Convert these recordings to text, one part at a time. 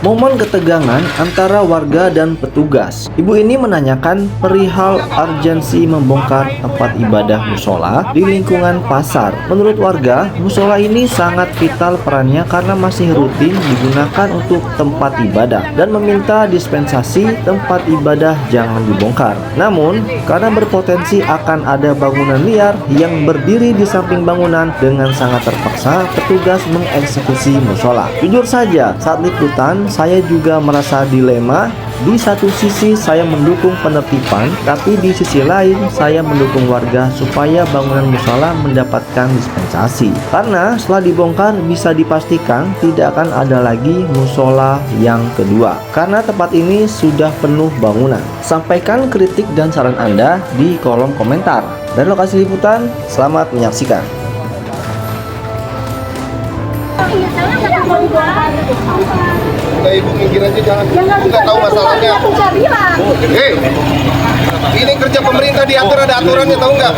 Momen ketegangan antara warga dan petugas. Ibu ini menanyakan perihal urgensi membongkar tempat ibadah musola di lingkungan pasar. Menurut warga, musola ini sangat vital perannya karena masih rutin digunakan untuk tempat ibadah dan meminta dispensasi tempat ibadah jangan dibongkar. Namun, karena berpotensi akan ada bangunan liar yang berdiri di samping bangunan, dengan sangat terpaksa petugas mengeksekusi musola. Jujur saja, saat liputan saya juga merasa dilema. Di satu sisi saya mendukung penertiban, tapi di sisi lain saya mendukung warga supaya bangunan musola mendapatkan dispensasi. Karena setelah dibongkar bisa dipastikan tidak akan ada lagi musola yang kedua. Karena tempat ini sudah penuh bangunan. Sampaikan kritik dan saran Anda di kolom komentar. Dari lokasi liputan, selamat menyaksikan. Udah ibu minggir aja, jangan. Nggak tahu masalahnya. Hei, ini kerja pemerintah diatur, ada aturannya, tahu nggak?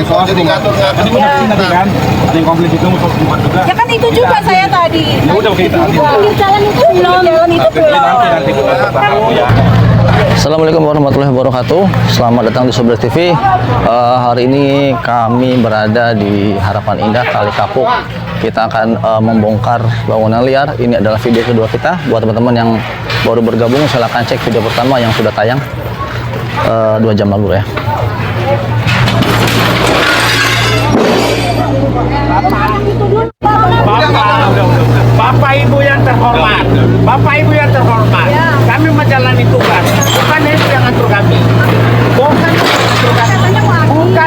Kok jadi ngatur-ngatur? Nanti kan, yang komplit itu untuk buat juga. Ya kan itu juga saya tadi. Ya udah kita. Pinggir jalan itu belum. Nanti kita tahu ya. Assalamualaikum warahmatullahi wabarakatuh. Selamat datang di Sobres TV. Hari ini kami berada di Harapan Indah Kali Kapuk. Kita akan membongkar bangunan liar. Ini adalah video kedua kita. Buat teman-teman yang baru bergabung, silahkan cek video pertama yang sudah tayang 2 jam lalu ya. Bapak Ibu yang terhormat, Bapak Ibu yang terhormat, kami menjalani tugas, bukan Ibu yang ngatur kami, bukan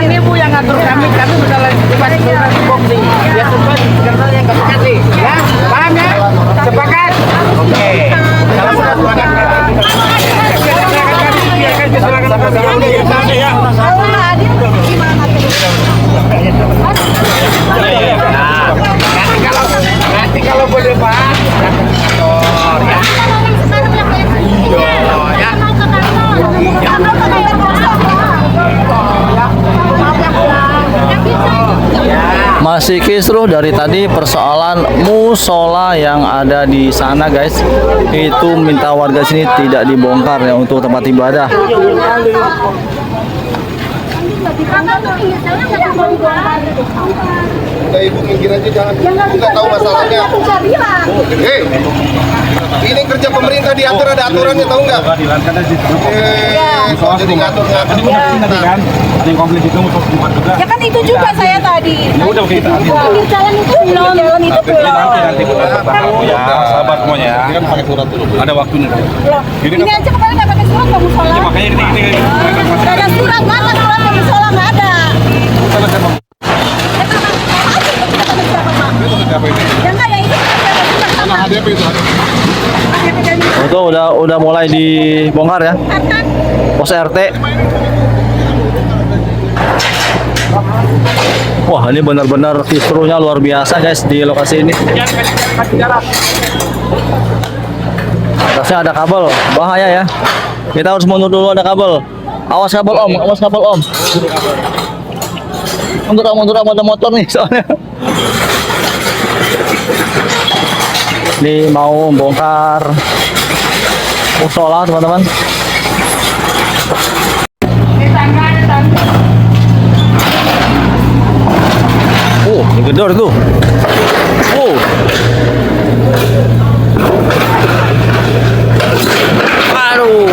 Ibu yang ngatur kami menjalani tugas di Bogdi, ya sesuai dengan yang kami kasih, ya, paham ya? Sepakat? Oke. Kalau sudah sepakat, nanti kalau boleh bahas kantor ya. Masih kisruh dari tadi persoalan musola yang ada di sana guys. Itu minta warga sini tidak dibongkar ya untuk tempat ibadah. Udah ibu minggir aja, jangan. Nggak tahu masalahnya. Hei, ini kerja pemerintah diatur, ada aturannya, tahu nggak? Kok jadi ngatur-ngatur? Nanti kan, yang komplit itu untuk buat juga. Ya kan itu juga saya tadi. Ya udah kita. Pinggir jalan itu belum. Nanti kita tahu ya. Sabar semuanya ya. Ini kan pakai surat dulu. Ada waktunya. Ini aja kemarin nggak pakai surat ke musola. Makanya ini. Nggak ada surat, mana surat ke musola nggak ada. Ya enggak ya itu sama. HDP itu. Itu udah mulai dibongkar ya. Pos RT. Wah, ini benar-benar kisruhnya luar biasa guys di lokasi ini. Atasnya ada kabel, bahaya ya. Kita harus mundur dulu, ada kabel. Awas kabel om, awas kabel om. Mundur ada motor nih soalnya. Ini mau bongkar musola teman-teman. Ini gedor tuh. Aduh.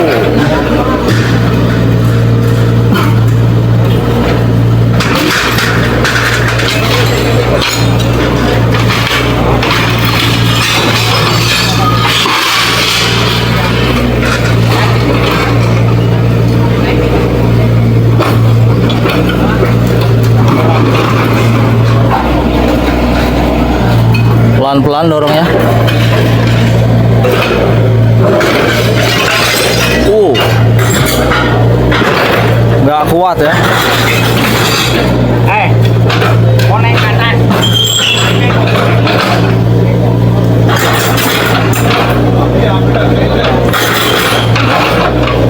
Pelan-pelan dorongnya. Nggak kuat ya. Mau naik ke atas.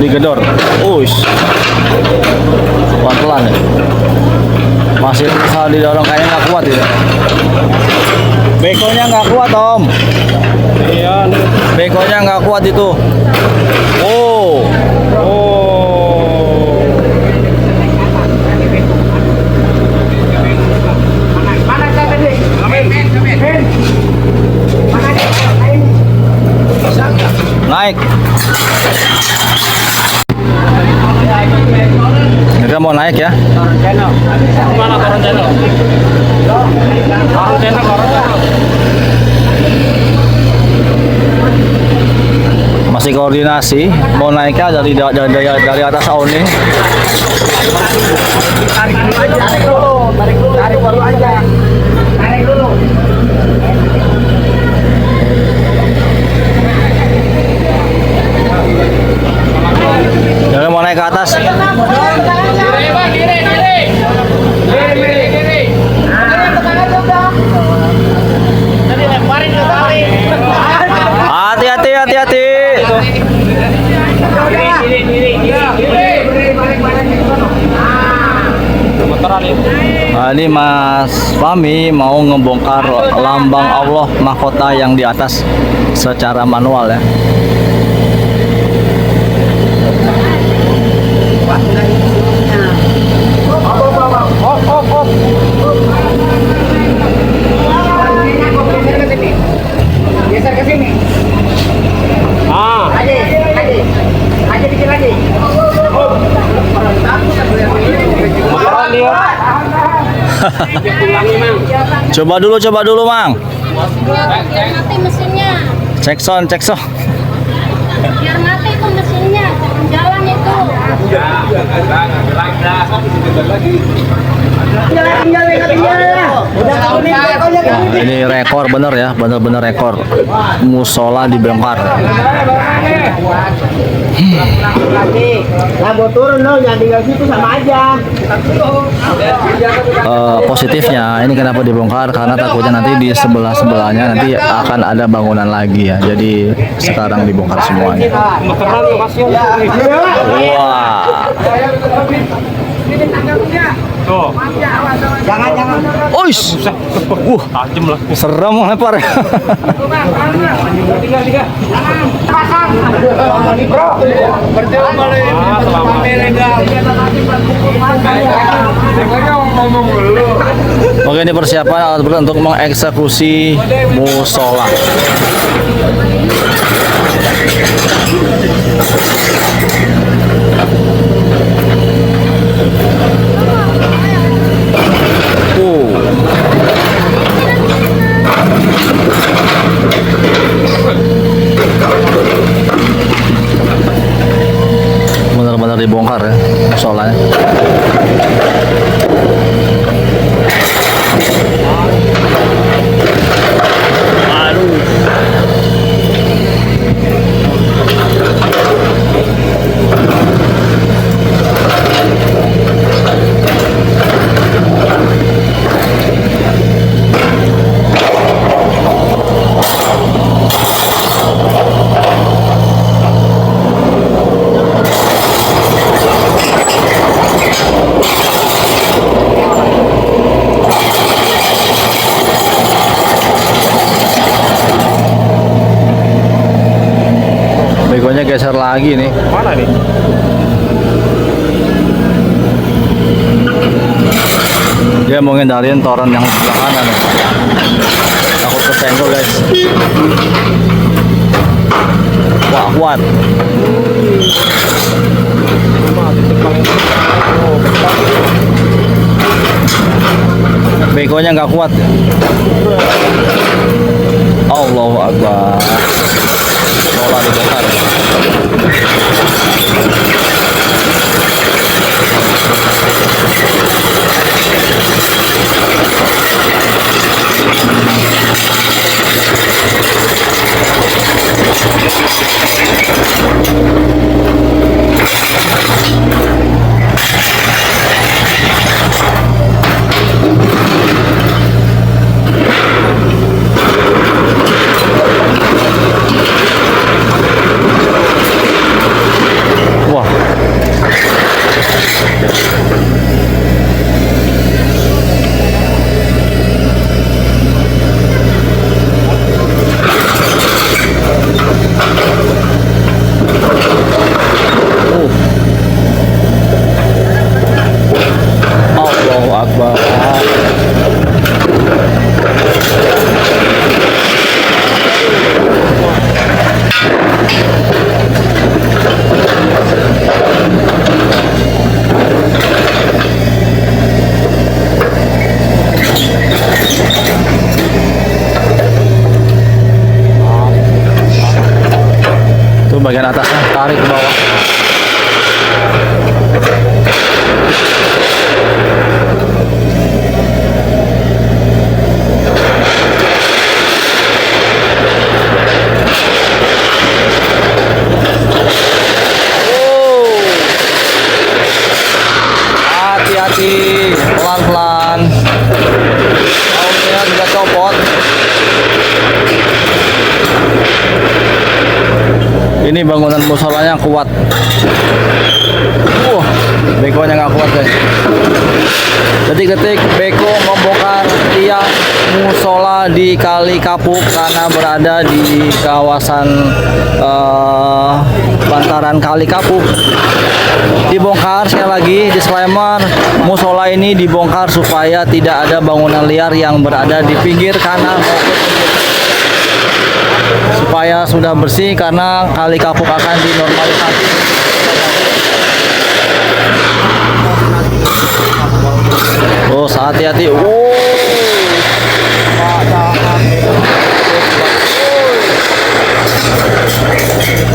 Digedor. Pelan-pelan ya. Masih bisa didorong, kayaknya nggak kuat ya. Bekonya nggak kuat om. Iya. Begonya nggak kuat itu. Oh. Mana tadi? Naik. Kita mau naik ya. Mana turun channel? Turun channel. Masih koordinasi mau naiknya dari atas awning. Tarik dulu aja. Tarik dulu. Jadi mau naik ke atas. Hati-hati. Nah, ini Mas Fahmi mau ngebongkar lambang Allah mahkota yang di atas secara manual ya. Geser ke sini. Aja dikit lagi. Coba dulu, Mang. Biar mati mesinnya. Cek sound. Biar mati itu mesinnya. Jalan itu. Nah, ini rekor bener ya, bener-bener rekor. Musola dibongkar. Nah, mau turun dong, jangan tinggal situ sama aja. Positifnya ini kenapa dibongkar karena takutnya nanti di sebelahnya nanti akan ada bangunan lagi ya, jadi sekarang dibongkar semuanya. Wah, Jangan. ois, Tajam lah. serem lempar. Oke, ini persiapan alat berat untuk mengeksekusi musola. Benar-benar dibongkar ya musolanya. Begonya geser lagi nih. Mana nih? Dia mau ngindarin toren yang sebelah kanan nih. Takut kesenggol guys. Wah, kuat. Begonya nggak kuat. Allahu Akbar. Bola dibongkar. Tuh bagian atasnya, tarik ke bawah. Hati-hati, pelan-pelan. Daunnya juga copot. Ini bangunan musolanya kuat. Bekonya nggak kuat guys. Detik-detik beko membongkar tiang musola di Kali Kapuk karena berada di kawasan bantaran Kali Kapuk. Dibongkar sekali lagi, disclaimer, musola ini dibongkar supaya tidak ada bangunan liar yang berada di pinggir kanan maupun pinggir supaya sudah bersih karena Kali Kapuk akan dinormalisasi. Oh, hati-hati.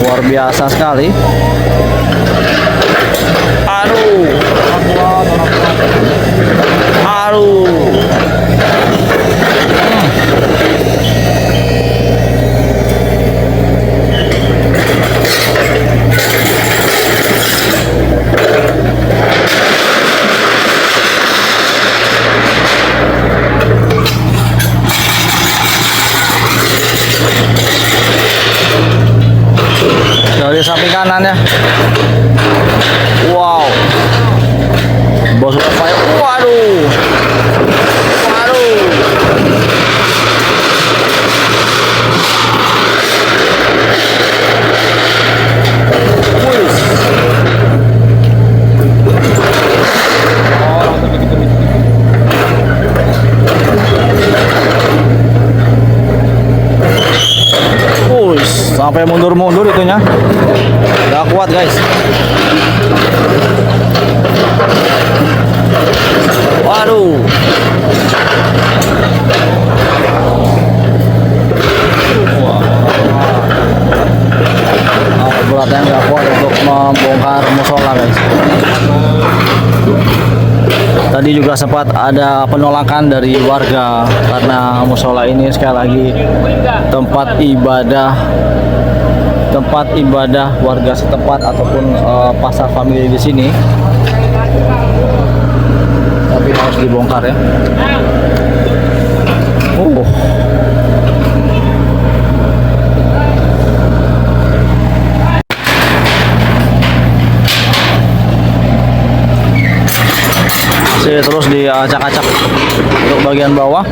Luar biasa sekali. Aduh. Dari samping kanan ya. Wow. Bos fire. Waduh. Sampai mundur-mundur itunya. Gak kuat guys. Waduh. Beratnya nggak kuat untuk membongkar musola guys. Tadi juga sempat ada penolakan dari warga karena musola ini sekali lagi tempat ibadah warga setempat ataupun pasar famili di sini. Tapi harus dibongkar ya. Masih terus diacak-acak untuk bagian bawah.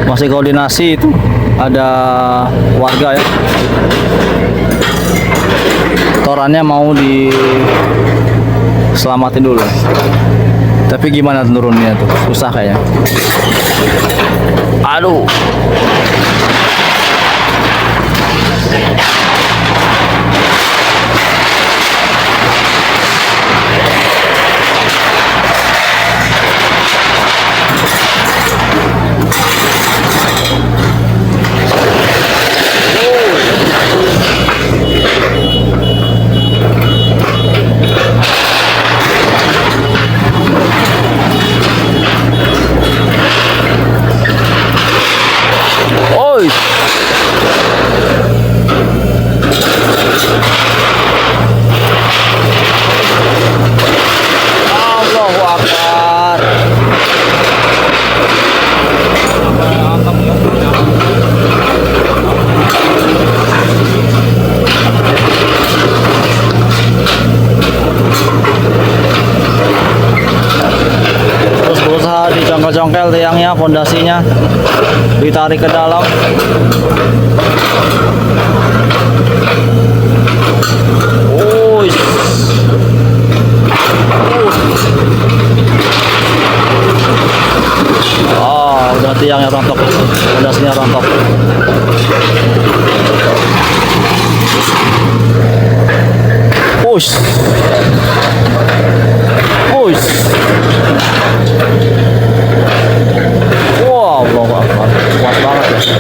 Masih koordinasi itu ada warga ya. Torannya mau diselamatin dulu. Tapi gimana turunnya tuh? Susah kayaknya. Aduh. Allahu Akbar. Terus berusaha dicongkel-congkel tiangnya, fondasinya ditarik ke dalam. Udah tiangnya rontok, fondasinya rontok. Push. Wow, kuat banget ya.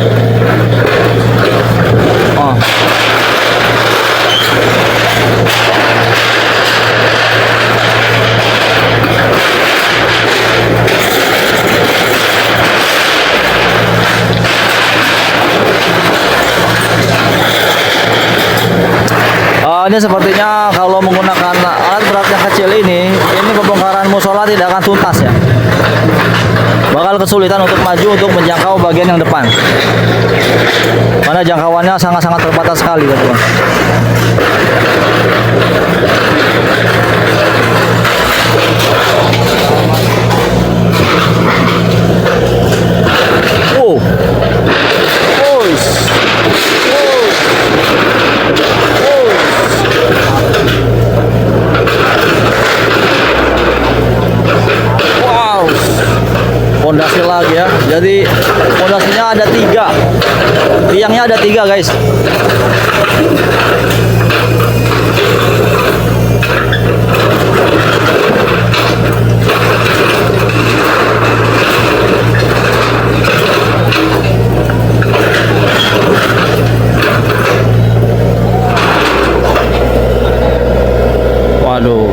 Ini sepertinya kalau menggunakan alat berat yang kecil ini pembongkaran musola tidak akan tuntas ya. Bakal kesulitan untuk maju untuk menjangkau bagian yang depan. Karena jangkauannya sangat-sangat terbatas sekali, teman-teman. Pondasi lagi ya, jadi pondasinya ada 3, tiangnya ada 3 guys. Waduh.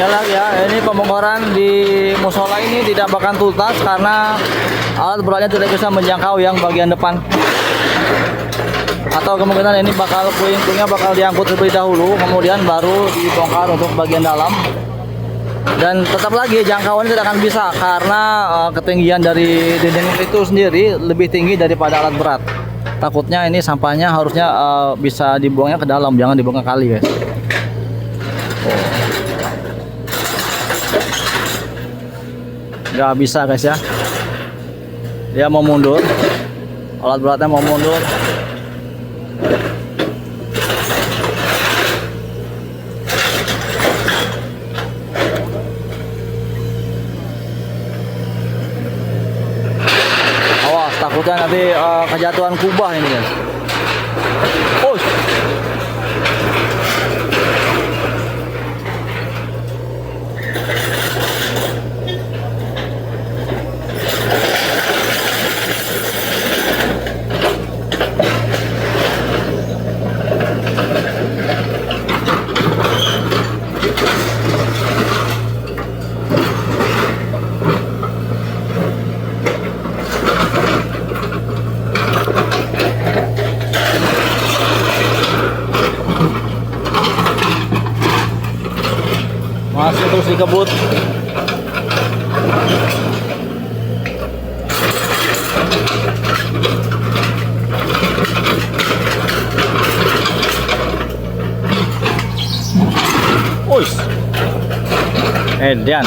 Sekali lagi ya, ini pembongkaran di musola ini tidak bakal tuntas karena alat beratnya tidak bisa menjangkau yang bagian depan. Atau kemungkinan ini bakal puing-puingnya bakal diangkut terlebih dahulu, kemudian baru dibongkar untuk bagian dalam. Dan tetap lagi jangkauannya tidak akan bisa karena ketinggian dari dinding itu sendiri lebih tinggi daripada alat berat. Takutnya ini sampahnya harusnya bisa dibuangnya ke dalam, jangan dibuang ke kali guys. Nggak bisa guys ya, dia mau mundur, alat beratnya mau mundur. Awas, takutnya nanti kejatuhan kubah ini guys. Masih terus dikebut. Uish. Edan.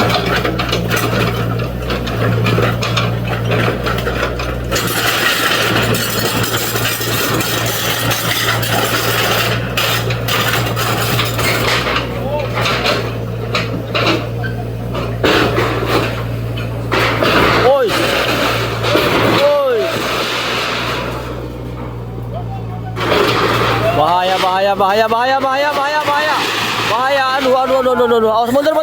Bahaya. Aduh. Awas, mundur.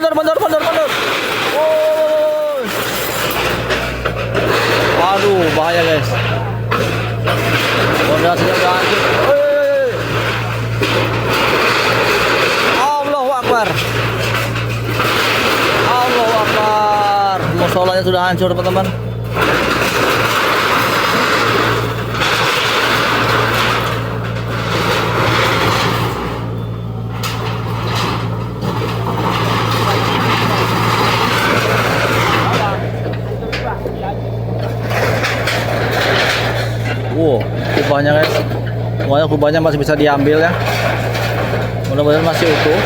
Aduh, bahaya guys. Pondasinya udah hancur. Allahu Akbar. Musolanya sudah hancur teman-teman. Semuanya kubahnya masih bisa diambil ya. Mudah-mudahan masih utuh.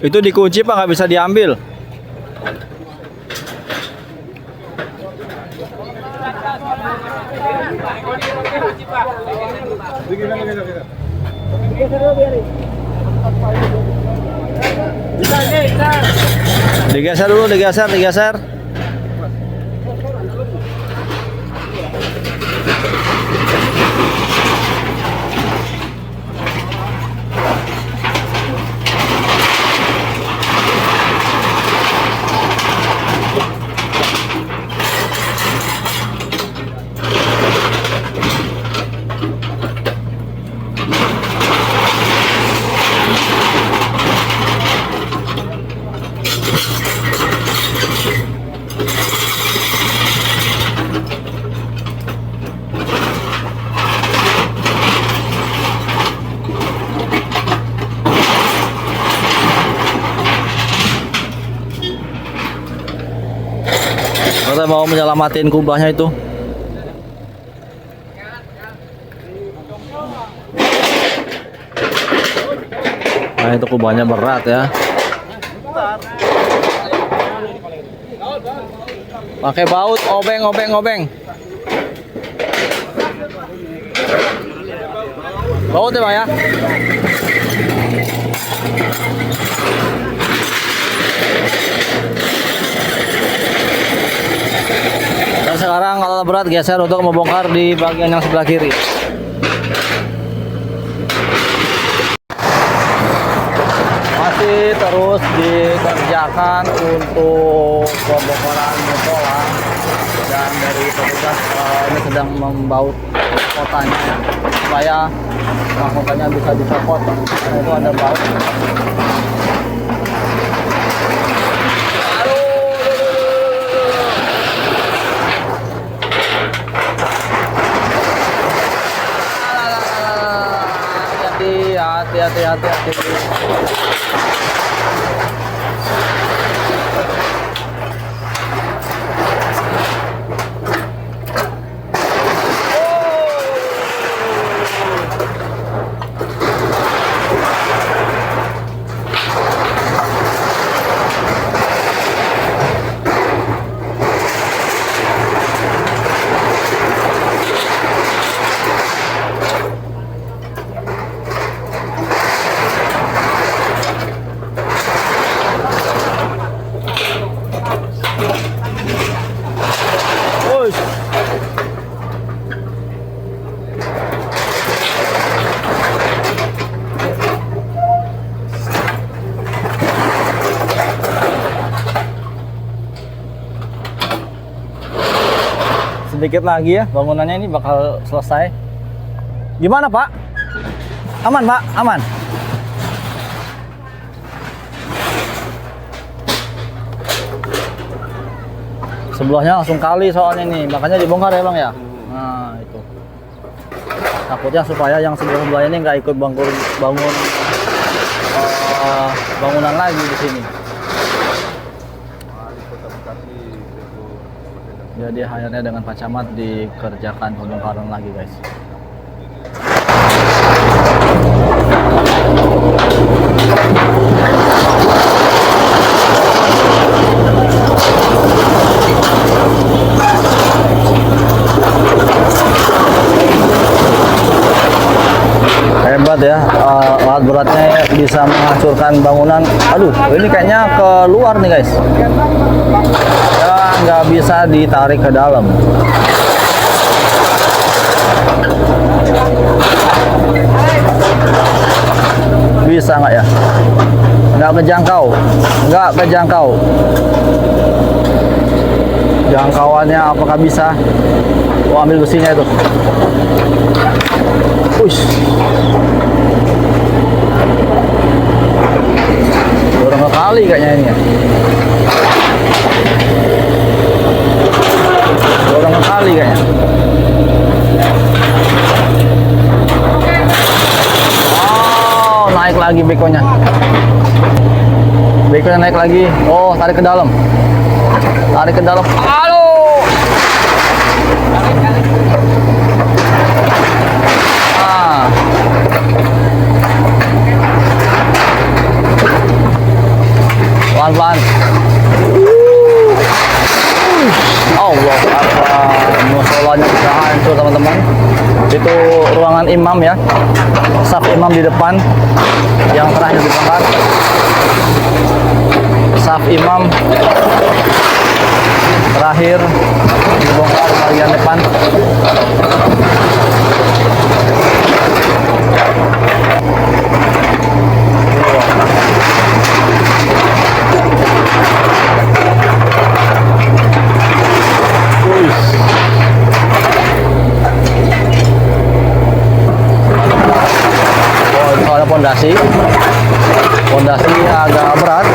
Itu dikunci Pak, nggak bisa diambil. Digeser dulu, digeser. Kita mau menyelamatin kubahnya itu. Nah, itu kubahnya berat ya. Pakai baut, obeng. Baut ya Pak ya. Dan sekarang alat berat geser untuk membongkar di bagian yang sebelah kiri. Masih terus dikerjakan untuk pembongkaran musola, dan dari petugas ini sedang membaut kotanya ya, supaya mahkotanya bisa dicopot. Nah, itu ada baut. Hati-hati. Sedikit lagi ya, bangunannya ini bakal selesai. Gimana Pak? Aman Pak? Aman? Sebelahnya langsung kali soalnya nih, makanya dibongkar ya Bang ya. Nah itu, takutnya supaya yang sebelah ini nggak ikut bangun bangunan lagi di sini. Jadi akhirnya dengan Pak Camat dikerjakan pembongkaran lagi guys. Hebat ya, alat beratnya bisa menghancurkan bangunan. Aduh, ini kayaknya keluar nih guys. Ya nggak bisa ditarik ke dalam. Bisa nggak ya? Nggak kejangkau. Jangkauannya apakah bisa? Oh, ambil besinya itu. Push. Dorong kali kayaknya ini ya. Dorong kali kayaknya. lagi bekonya. Bekonya naik lagi. Oh, tarik ke dalam. Tarik ke dalam. Aduh. Ah. Pelan-pelan. Allah Akbar. Musolanya bisa hancur teman-teman. Itu ruangan imam ya. Saf imam di depan yang terakhir dibongkar. Saf imam terakhir dibongkar bagian depan. Pondasi agak berat.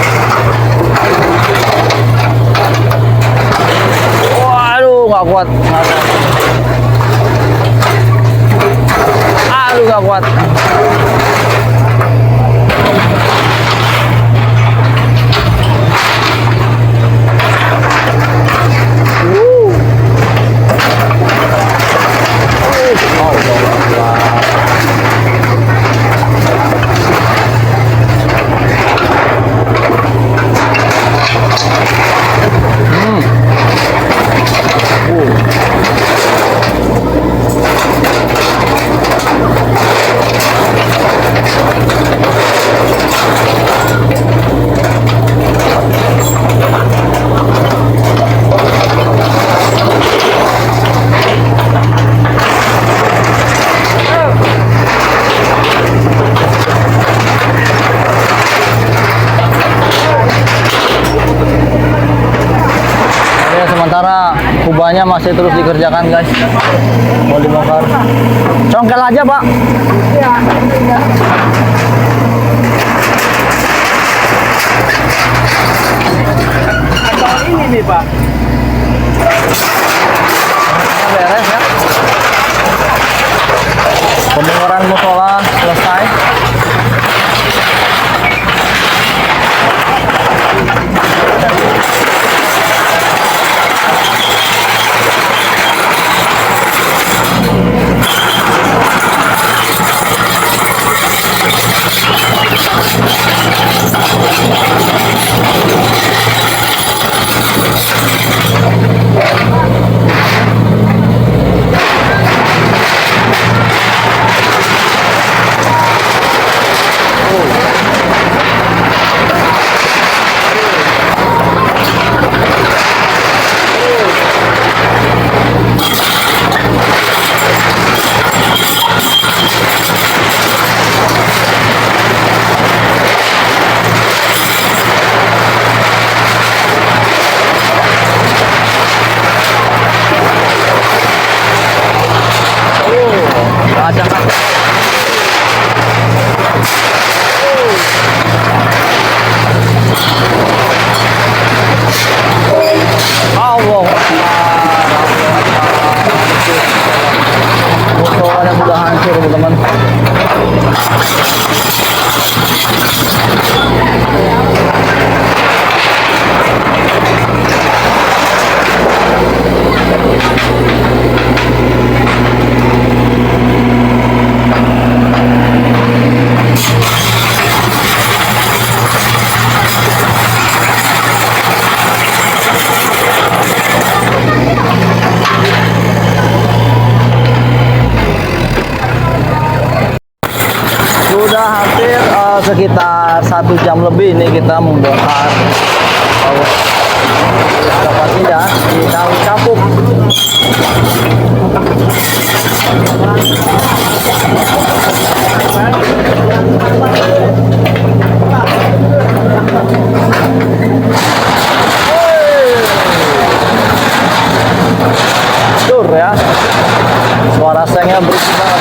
Waduh, nggak kuat. Aduh, nggak kuat. Sementara kubahnya masih terus dikerjakan guys, mau dibongkar. Congkel aja pak. Ini nih Pak. Beres ya. Pembongkaran musola selesai. Musolanya sudah hancur teman-teman. Sudah hampir sekitar 1 jam lebih ini kita membongkar Harapan Indah di Kali Kapuk. Tur ya, suara sengnya berisik banget.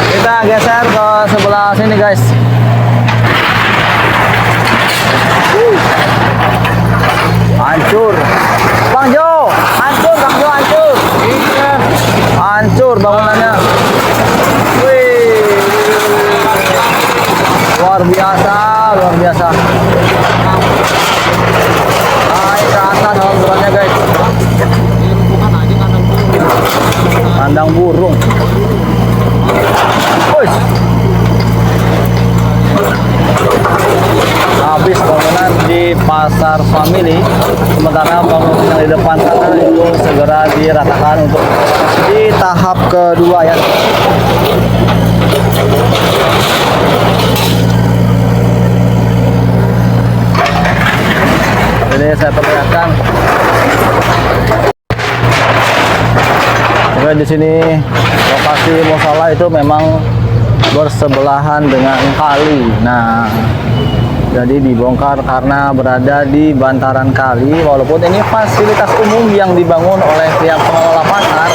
Kita geser ke sebelah sini guys. Hancur. Bang Jo, hancur Bang Jo, hancur. Hancur bangunannya. Wih. Luar biasa, luar biasa. Naik ke atas alun-alunnya guys. Kandang burung. Wih. Habis bangunan di Pasar Family, sementara bangunan yang di depan sana itu segera diratakan untuk di tahap kedua ya. Ini saya perlihatkan. Juga di sini lokasi musala itu memang bersebelahan dengan kali. Nah, jadi dibongkar karena berada di bantaran kali, walaupun ini fasilitas umum yang dibangun oleh pihak pengelola pasar,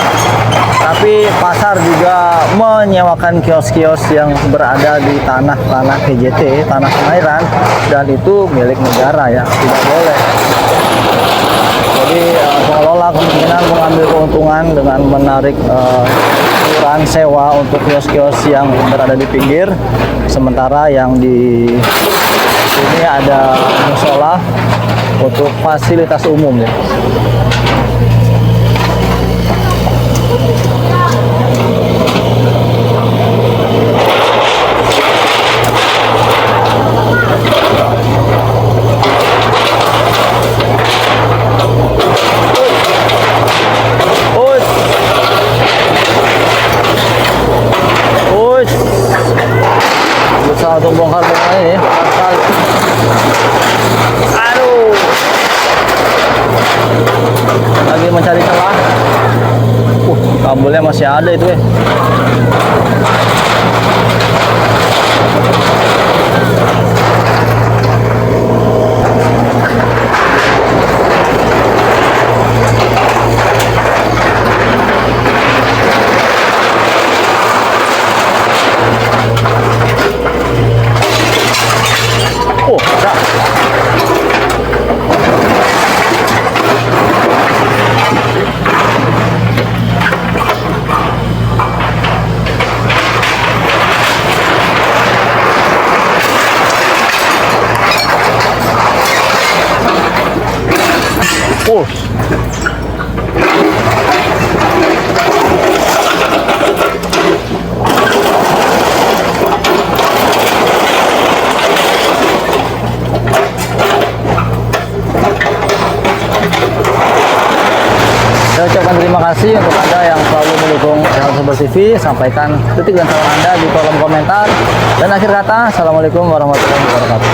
tapi pasar juga menyewakan kios-kios yang berada di tanah-tanah PJT, tanah Kemayoran, dan itu milik negara ya, tidak boleh. Jadi pengelola kemungkinan mengambil keuntungan dengan menarik iuran sewa untuk kios-kios yang berada di pinggir, sementara yang di sini ada musola untuk fasilitas umum ya. Berusaha untuk bongkar bangunan ini. Aduh, lagi mencari celah. Kabelnya masih ada itu ya. Saya ucapkan terima kasih untuk Anda yang selalu mendukung channel Sober TV. Sampaikan kritik dan saran Anda di kolom komentar. Dan akhir kata, Assalamualaikum warahmatullahi wabarakatuh.